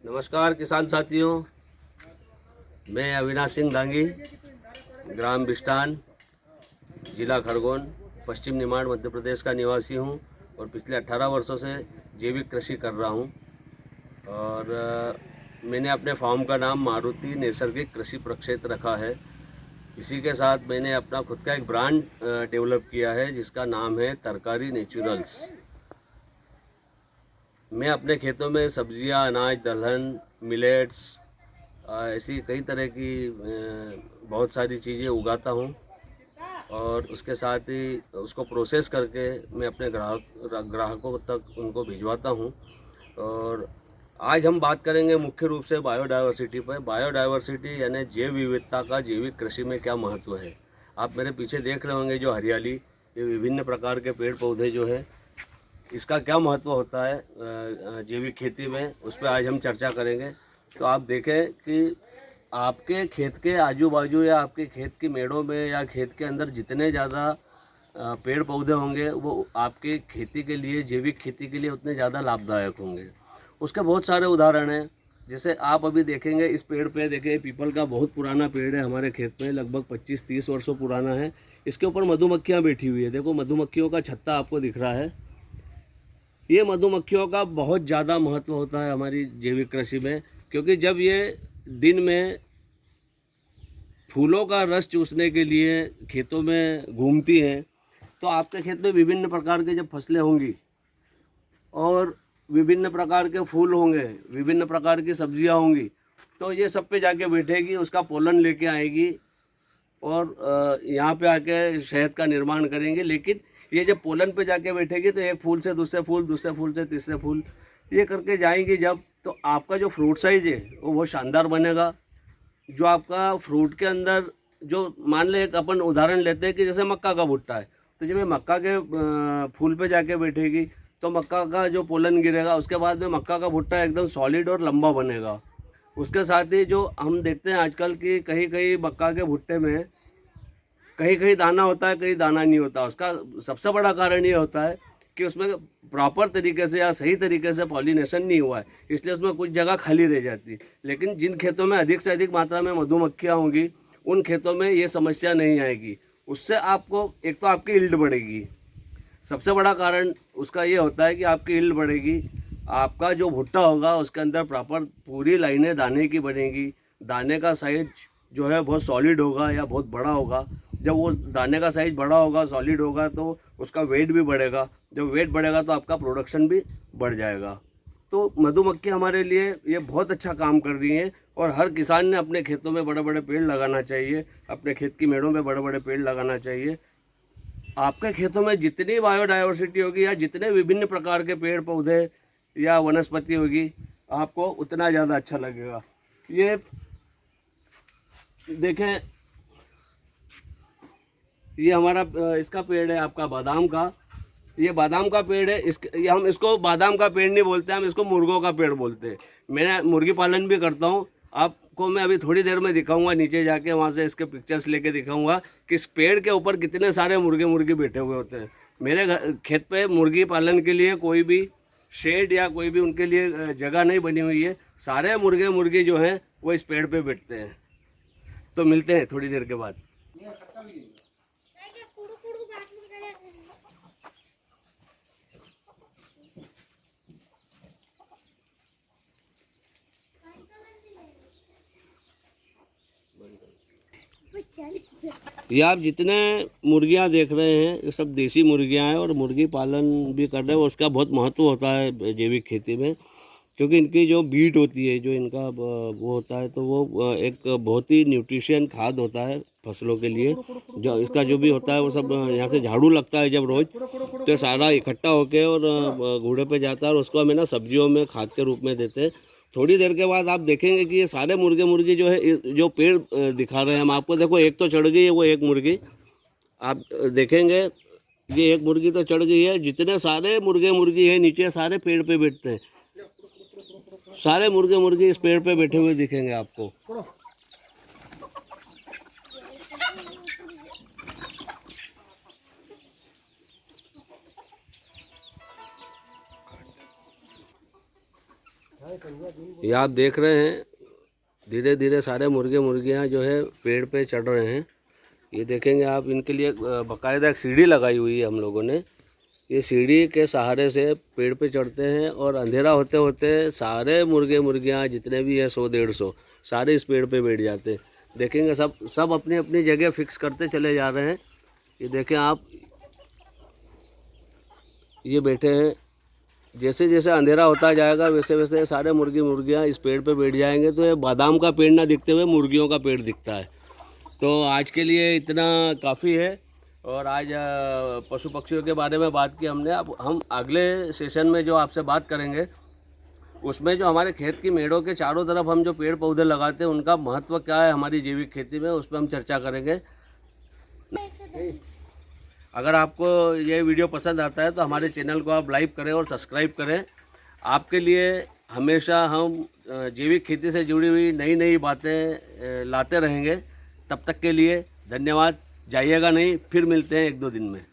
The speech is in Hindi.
नमस्कार किसान साथियों, मैं अविनाश सिंह दांगी, ग्राम बिस्टान, जिला खरगोन, पश्चिम निमाड़ मध्य प्रदेश का निवासी हूं और पिछले 18 वर्षों से जैविक कृषि कर रहा हूं। और मैंने अपने फार्म का नाम मारुति नैसर्गिक कृषि प्रक्षेत्र रखा है। इसी के साथ मैंने अपना खुद का एक ब्रांड डेवलप किया है जिसका नाम है तरकारी नेचुरल्स। मैं अपने खेतों में सब्जियां, अनाज, दलहन, मिलेट्स, ऐसी कई तरह की बहुत सारी चीज़ें उगाता हूं और उसके साथ ही उसको प्रोसेस करके मैं अपने ग्राहकों तक उनको भिजवाता हूं। और आज हम बात करेंगे मुख्य रूप से बायोडायवर्सिटी पर। बायोडायवर्सिटी यानी जैव विविधता का जैविक कृषि में क्या महत्व है। आप मेरे पीछे देख रहे होंगे जो हरियाली, ये विभिन्न प्रकार के पेड़ पौधे जो है, इसका क्या महत्व होता है जैविक खेती में, उस पर आज हम चर्चा करेंगे। तो आप देखें कि आपके खेत के आजू बाजू या आपके खेत की मेड़ों में या खेत के अंदर जितने ज़्यादा पेड़ पौधे होंगे वो आपके खेती के लिए, जैविक खेती के लिए उतने ज़्यादा लाभदायक होंगे। उसके बहुत सारे उदाहरण हैं। जैसे आप अभी देखेंगे इस पेड़ पे, देखिए पीपल का बहुत पुराना पेड़ है हमारे खेत में, लगभग 25-30 वर्षों पुराना है। इसके ऊपर मधुमक्खियाँ बैठी हुई है। देखो मधुमक्खियों का छत्ता आपको दिख रहा है। ये मधुमक्खियों का बहुत ज़्यादा महत्व होता है हमारी जैविक कृषि में, क्योंकि जब ये दिन में फूलों का रस चूसने के लिए खेतों में घूमती हैं तो आपके खेत में विभिन्न प्रकार के जब फसलें होंगी और विभिन्न प्रकार के फूल होंगे, विभिन्न प्रकार की सब्जियां होंगी, तो ये सब पे जाके बैठेगी, उसका पोलन लेके आएगी और यहाँ पे आके शहद का निर्माण करेंगे। लेकिन ये जब पोलन पे जाके बैठेगी तो एक फूल से दूसरे फूल, दूसरे फूल से तीसरे फूल, ये करके जाएंगी जब, तो आपका जो फ्रूट साइज है वो बहुत शानदार बनेगा। जो आपका फ्रूट के अंदर, जो मान ले एक अपन उदाहरण लेते हैं कि जैसे मक्का का भुट्टा है, तो जब ये मक्का के फूल पे जाके बैठेगी तो मक्का का जो पोलन गिरेगा, उसके बाद में मक्का का भुट्टा एकदम सॉलिड और लंबा बनेगा। उसके साथ ही जो हम देखते हैं आजकल की कहीं कहीं मक्का के भुट्टे में कहीं कहीं दाना होता है, कहीं दाना नहीं होता। उसका सबसे बड़ा कारण ये होता है कि उसमें प्रॉपर तरीके से या सही तरीके से पॉलिनेशन नहीं हुआ है, इसलिए उसमें कुछ जगह खाली रह जाती। लेकिन जिन खेतों में अधिक से अधिक मात्रा में मधुमक्खियाँ होंगी उन खेतों में ये समस्या नहीं आएगी। उससे आपको एक तो आपकी यील्ड बढ़ेगी। सबसे बड़ा कारण उसका ये होता है कि आपकी यील्ड बढ़ेगी, आपका जो भुट्टा होगा उसके अंदर प्रॉपर पूरी लाइनें दाने की बनेगी, दाने का साइज जो है बहुत सॉलिड होगा या बहुत बड़ा होगा। जब वो दाने का साइज बड़ा होगा, सॉलिड होगा, तो उसका वेट भी बढ़ेगा। जब वेट बढ़ेगा तो आपका प्रोडक्शन भी बढ़ जाएगा। तो मधुमक्खी हमारे लिए ये बहुत अच्छा काम कर रही हैं और हर किसान ने अपने खेतों में बड़े बड़े पेड़ लगाना चाहिए, अपने खेत की मेड़ों में बड़े बड़े पेड़ लगाना चाहिए। आपके खेतों में जितनी बायोडायवर्सिटी होगी या जितने विभिन्न प्रकार के पेड़ पौधे या वनस्पति होगी, आपको उतना ज़्यादा अच्छा लगेगा। ये देखें, ये हमारा इसका पेड़ है आपका बादाम का। ये बादाम का पेड़ है। ये हम इसको बादाम का पेड़ नहीं बोलते, हम इसको मुर्गों का पेड़ बोलते हैं। मैं मुर्गी पालन भी करता हूँ। आपको मैं अभी थोड़ी देर में दिखाऊंगा, नीचे जाके वहाँ से इसके पिक्चर्स लेके दिखाऊंगा कि इस पेड़ के ऊपर कितने सारे मुर्गे मुर्गी बैठे हुए होते हैं। मेरे खेत पे मुर्गी पालन के लिए कोई भी शेड या कोई भी उनके लिए जगह नहीं बनी हुई है। सारे मुर्गे मुर्गी जो हैं वो इस पेड़ पे बैठते हैं। तो मिलते हैं थोड़ी देर के बाद। ये आप जितने मुर्गियां देख रहे हैं ये सब देसी मुर्गियां हैं और मुर्गी पालन भी कर रहे हैं। उसका बहुत महत्व होता है जैविक खेती में, क्योंकि इनकी जो बीट होती है, जो इनका वो होता है, तो वो एक बहुत ही न्यूट्रिशन खाद होता है फसलों के लिए। जो इसका जो भी होता है वो सब यहाँ से झाड़ू लगता है जब रोज, तो सारा इकट्ठा होके और घोड़े पे जाता है और उसको हमें ना सब्जियों में खाद के रूप में देते हैं। थोड़ी देर के बाद आप देखेंगे कि ये सारे मुर्गे मुर्गी जो है, जो पेड़ दिखा रहे हैं हम आपको, देखो एक तो चढ़ गई है वो एक मुर्गी, आप देखेंगे ये एक मुर्गी तो चढ़ गई है। जितने सारे मुर्गे मुर्गी है नीचे सारे पेड़ पे बैठते हैं। सारे मुर्गे मुर्गी इस पेड़ पे बैठे हुए दिखेंगे आपको। ये आप देख रहे हैं धीरे धीरे सारे मुर्गे मुर्गियां जो है पेड़ पे चढ़ रहे हैं। ये देखेंगे आप, इनके लिए बाकायदा एक सीढ़ी लगाई हुई है हम लोगों ने। ये सीढ़ी के सहारे से पेड़ पे चढ़ते हैं और अंधेरा होते होते सारे मुर्गे मुर्गियां जितने भी है 100-150 सारे इस पेड़ पे बैठ जाते हैं। देखेंगे सब अपनी अपनी जगह फिक्स करते चले जा रहे हैं। ये देखें आप, ये बैठे हैं। जैसे जैसे अंधेरा होता जाएगा वैसे वैसे सारे मुर्गी मुर्गियाँ इस पेड़ पे बैठ जाएंगे। तो ये बादाम का पेड़ ना दिखते हुए मुर्गियों का पेड़ दिखता है। तो आज के लिए इतना काफ़ी है। और आज पशु पक्षियों के बारे में बात की हमने। अब हम अगले सेशन में जो आपसे बात करेंगे उसमें जो हमारे खेत की मेड़ों के चारों तरफ हम जो पेड़ पौधे लगाते हैं उनका महत्व क्या है हमारी जैविक खेती में, उस पर हम चर्चा करेंगे। अगर आपको ये वीडियो पसंद आता है तो हमारे चैनल को आप लाइक करें और सब्सक्राइब करें। आपके लिए हमेशा हम जैविक खेती से जुड़ी हुई नई नई बातें लाते रहेंगे। तब तक के लिए धन्यवाद। जाइएगा नहीं, फिर मिलते हैं 1-2 दिन में।